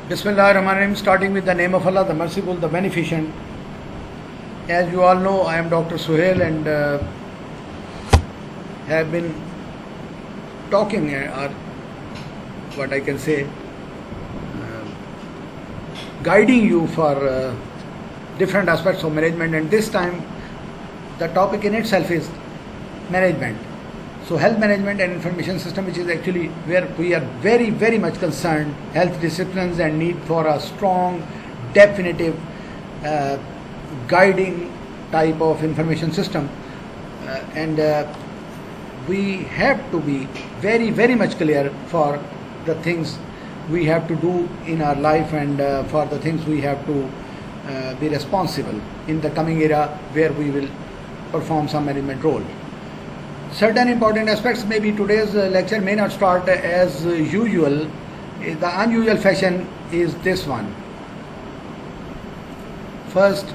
Bismillahirrahmanirrahim, starting with the name of Allah, the Merciful, the Beneficent. As you all know, I am Dr. Suhail and have been talking, or what I can say, guiding you for different aspects of management, and this time the topic in itself is management. So health management and information system, which is actually where we are very, very much concerned, health disciplines and need for a strong, definitive, guiding type of information system. And we have to be very, very much clear for the things we have to do in our life and for the things we have to be responsible in the coming era where we will perform some management role. Certain important aspects, maybe today's lecture may not start as usual. The unusual fashion is this one. First,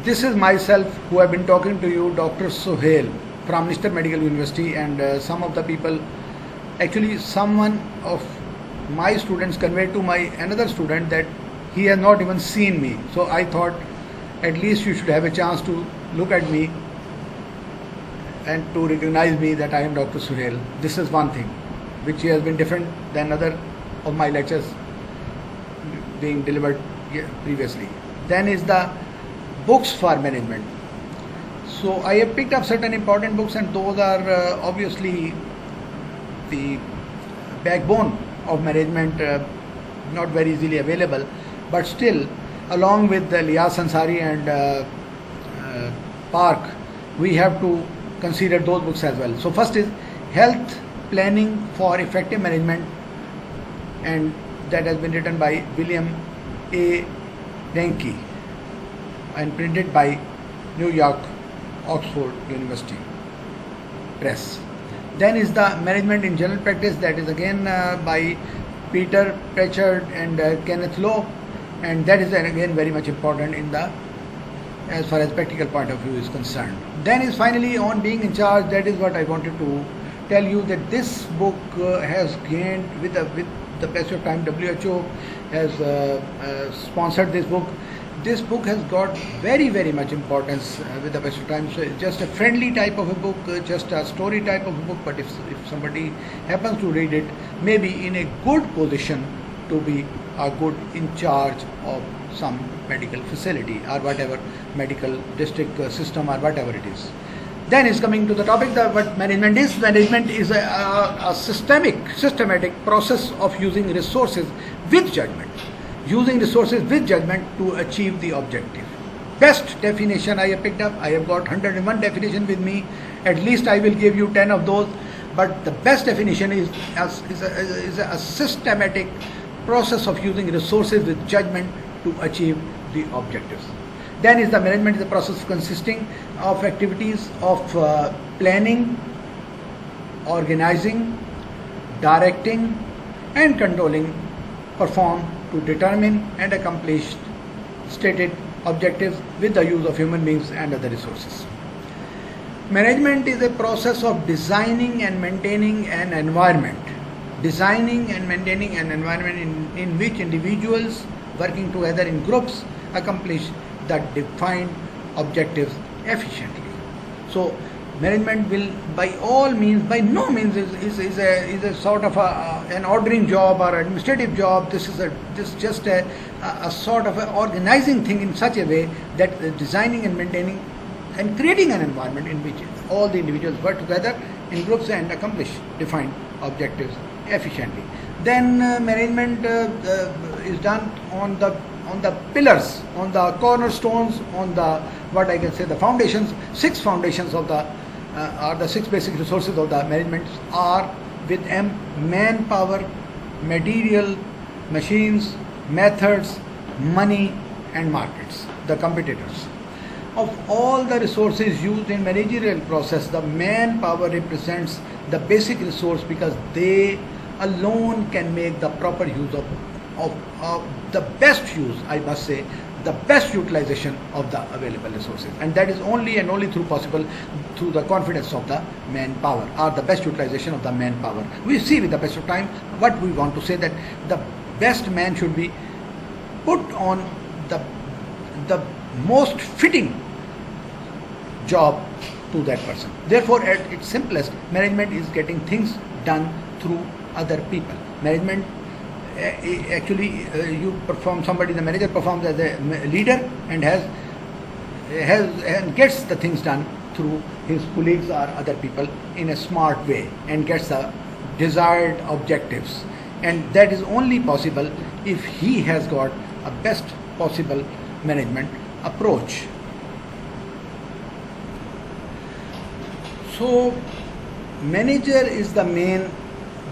this is myself who have been talking to you, Dr. Suhail from Minister Medical University, and some of the people, actually someone of my students conveyed to my another student that he has not even seen me. So I thought at least you should have a chance to look at me and to recognize me that I am Dr. Suhail. This is one thing which has been different than other of my lectures being delivered previously. Then is the books for management. So I have picked up certain important books, and those are obviously the backbone of management, not very easily available, but still along with Liaz Ansari and Park, we have to consider those books as well. So first is Health Planning for Effective Management, and that has been written by William A. Denke and printed by New York Oxford University Press. Then is the Management in General Practice, that is again by Peter Pritchard and Kenneth Lowe, and that is again very much important in the as far as practical point of view is concerned. Then is finally on being in charge. That is what I wanted to tell you, that this book has gained with the passage of time. WHO has sponsored this book. This book has got very, very much importance with the passage of time. So it's just a friendly type of a book, just a story type of a book, but if somebody happens to read it, maybe in a good position to be a good in charge of some medical facility or whatever, medical district system or whatever it is. Then is coming to the topic that what management is. Management is a systematic process of using resources with judgment. Using resources with judgment to achieve the objective. Best definition I have picked up. I have got 101 definition with me. At least I will give you 10 of those. But the best definition is a systematic process of using resources with judgment to achieve the objectives. Then is the management is the process consisting of activities of planning, organizing, directing and controlling performed to determine and accomplish stated objectives with the use of human beings and other resources. Management is a process of designing and maintaining an environment. Designing and maintaining an environment in which individuals working together in groups accomplish the defined objectives efficiently. So management will by all means, by no means is a sort of an ordering job or administrative job. This is just a sort of an organizing thing in such a way that designing and maintaining and creating an environment in which all the individuals work together in groups and accomplish defined objectives efficiently. Then management is done on the pillars, on the cornerstones, on the what I can say the foundations. 6 foundations of the are the 6 basic resources of the management are with manpower, material, machines, methods, money and markets, the competitors. Of all the resources used in managerial process, the manpower represents the basic resource because they alone can make the proper use of the best use, I must say, the best utilization of the available resources, and that is only and only possible through the confidence of the manpower, or the best utilization of the manpower. We see with the best of time what we want to say, that the best man should be put on the most fitting job to that person. Therefore, at its simplest, management is getting things done through other people. Management actually you perform, somebody, the manager performs as a leader and and gets the things done through his colleagues or other people in a smart way, and gets the desired objectives, and that is only possible if he has got a best possible management approach. So manager is the main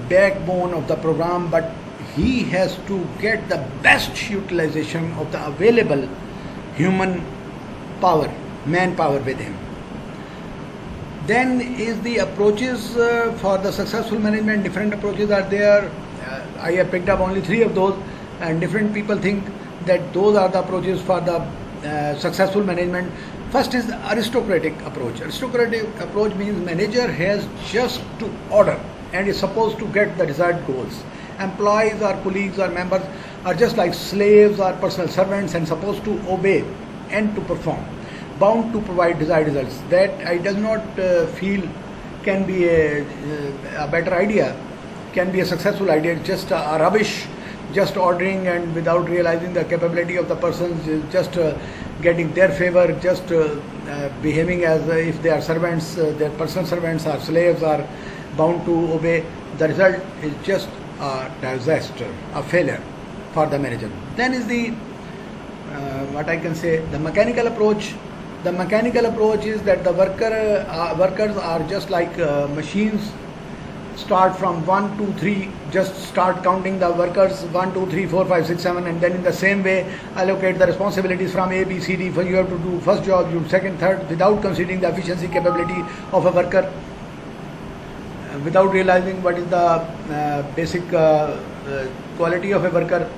backbone of the program, but he has to get the best utilization of the available human power, manpower with him. Then is the approaches for the successful management. Different approaches are there. I have picked up only 3 of those, and different people think that those are the approaches for the successful management. First is the aristocratic approach. Aristocratic approach means manager has just to order and is supposed to get the desired goals. Employees or colleagues or members are just like slaves or personal servants and supposed to obey and to perform, bound to provide desired results. That I does not feel can be a better idea, can be a successful idea. Just a rubbish, just ordering and without realizing the capability of the persons, just getting their favor, just behaving as if they are servants, their personal servants or slaves are bound to obey. The result is just a disaster, a failure for the manager. Then is the what I can say, the mechanical approach. The mechanical approach is that the workers are just like machines. Start from 1, 2, 3, just start counting the workers 1, 2, 3, 4, 5, 6, 7, and then in the same way allocate the responsibilities from A, B, C, D. For you have to do first job, you second, third, without considering the efficiency capability of a worker, without realizing what is the basic quality of a worker.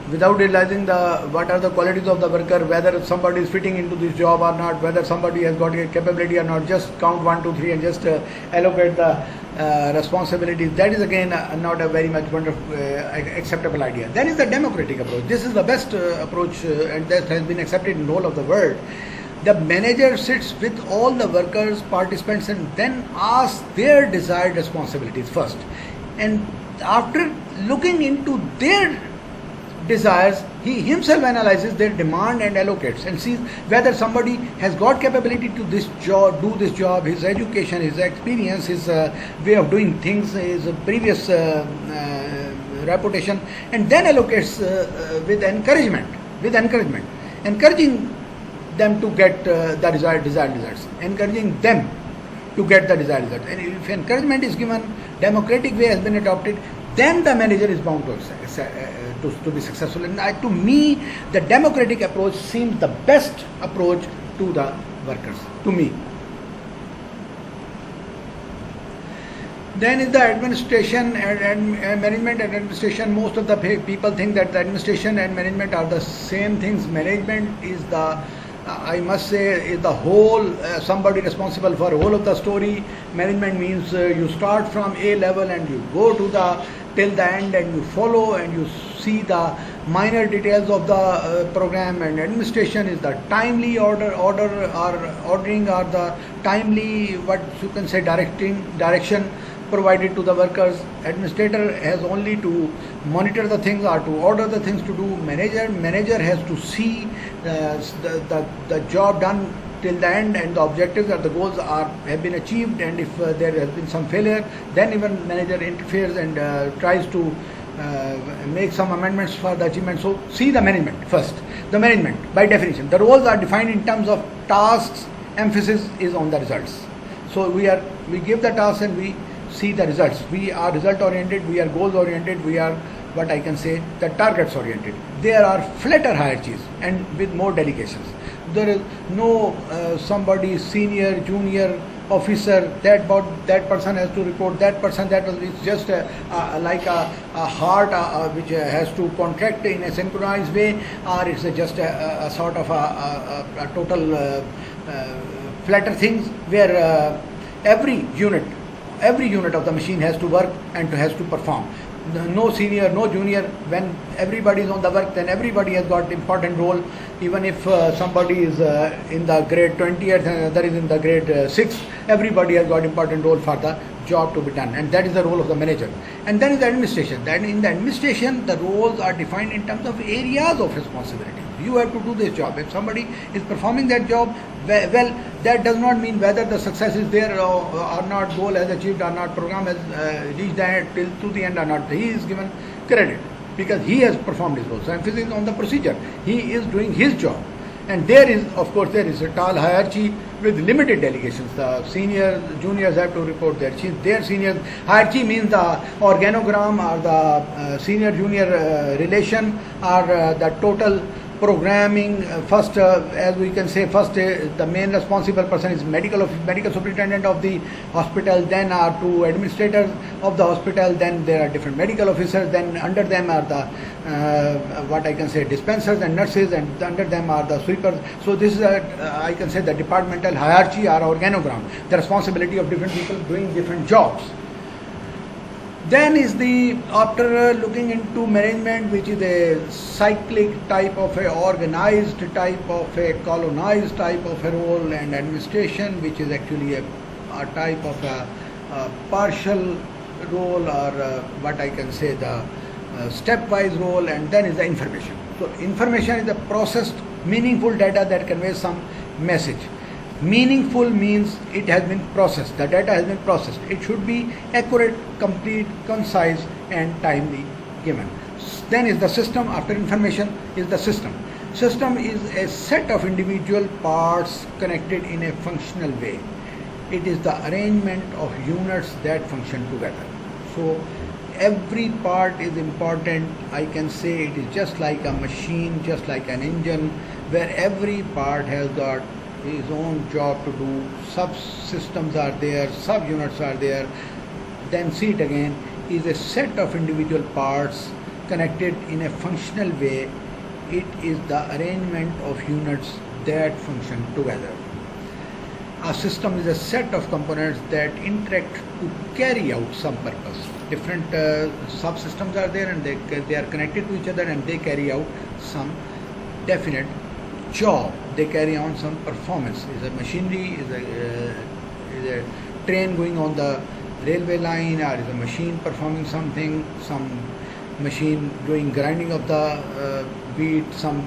Without realizing what are the qualities of the worker, whether somebody is fitting into this job or not, whether somebody has got a capability or not, just count 1, 2, 3 and just allocate the responsibilities. That is again not a very much wonderful, acceptable idea. Then is the democratic approach. This is the best approach and that has been accepted in the whole of the world. The manager sits with all the workers, participants, and then asks their desired responsibilities first. And after looking into their desires, he himself analyzes their demand and allocates and sees whether somebody has got capability to this job, do this job, his education, his experience, his way of doing things, his previous reputation, and then allocates with encouragement, encouraging them to get the desired results, encouraging them to get the desired results. And if encouragement is given, democratic way has been adopted, then the manager is bound to be successful. And to me, the democratic approach seems the best approach to the workers, to me. Then is the administration and management and administration. Most of the people think that the administration and management are the same things. Management is the I must say is the whole, somebody responsible for whole of the story. Management means you start from A level and you go to till the end, and you follow and you see the minor details of the program. And administration is the timely ordering or the timely, what you can say, direction provided to the workers. Administrator has only to monitor the things or to order the things to do. Manager has to see the job done till the end, and the objectives or the goals have been achieved. And if there has been some failure, then even manager interferes and tries to make some amendments for the achievement. So see the management first. The management, by definition, the roles are defined in terms of tasks. Emphasis is on the results. So we give the tasks and we see the results. We are result oriented, we are goals oriented, we are, what I can say, the targets oriented. There are flatter hierarchies and with more delegations. There is no somebody senior, junior, officer, that person has to report that person. That is just like a heart which has to contract in a synchronized way, or it's just a sort of a total flatter things where every unit of the machine has to work and has to perform. No senior, no junior. When everybody is on the work, then everybody has got important role. Even if somebody is in the grade 20th and another is in the grade 6th, everybody has got important role for the job to be done, and that is the role of the manager. And then is the administration. Then in the administration, the roles are defined in terms of areas of responsibility. You have to do this job. If somebody is performing that job well, that does not mean whether the success is there or not, goal has achieved or not, program has reached that till to the end or not. He is given credit because he has performed his role. So emphasis is on the procedure. He is doing his job. And there is a tall hierarchy with limited delegations. The senior, juniors have to report their seniors. Hierarchy means the organogram or the senior-junior relation or the total programming. First, as we can say, the main responsible person is medical superintendent of the hospital. Then are two administrators of the hospital. Then there are different medical officers. Then under them are the dispensers and nurses, and under them are the sweepers. So this is I can say the departmental hierarchy or organogram, the responsibility of different people doing different jobs. Then is after looking into management, which is a cyclic type of a organized type of a colonized type of a role, and administration, which is actually a type of a partial role, or what I can say the stepwise role. And then is the information. So information is the processed meaningful data that conveys some message. Meaningful means it has been processed, the data has been processed. It should be accurate, complete, concise and timely given. Then is the system. After information is the system. System is a set of individual parts connected in a functional way. It is the arrangement of units that function together. So every part is important. I can say it is just like a machine, just like an engine, where every part has got his own job to do. Subsystems are there, subunits are there. Then see it again is a set of individual parts connected in a functional way. It is the arrangement of units that function together. A system is a set of components that interact to carry out some purpose. Different subsystems are there, and they are connected to each other, and they carry out some definite job. They carry on some performance. Is a machinery, is a train going on the railway line, or is a machine performing something, some machine doing grinding of the wheat, some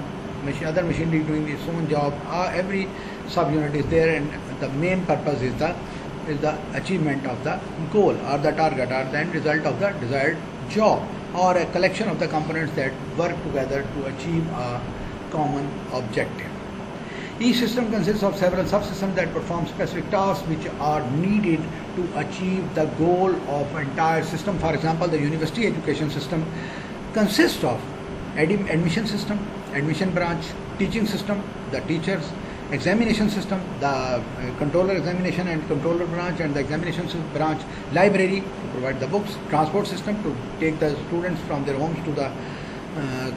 other machinery doing its own job. Every subunit is there, and the main purpose is the achievement of the goal or the target or the end result of the desired job, or a collection of the components that work together to achieve a common objective. Each system consists of several subsystems that perform specific tasks which are needed to achieve the goal of entire system. For example, the university education system consists of admission system, admission branch, teaching system, the teachers, examination system, the controller examination and controller branch, and the examination branch, library to provide the books, transport system to take the students from their homes to the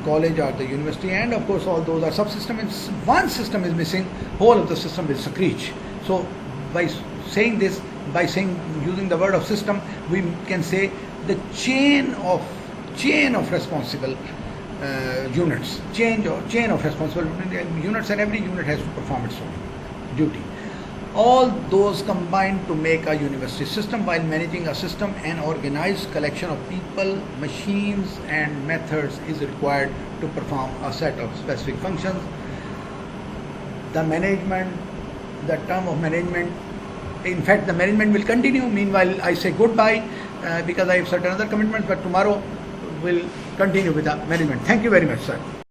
college or the university, and of course all those are subsystems. And one system is missing, whole of the system will screech. So by saying this, using the word of system, we can say the chain of responsible units, chain of responsible units, and every unit has to perform its own duty. All those combine to make a university system. While managing a system, an organized collection of people, machines and methods is required to perform a set of specific functions. The term of management, in fact the management will continue. Meanwhile I say goodbye because I have certain other commitments, but tomorrow we'll continue with the management. Thank you very much, sir.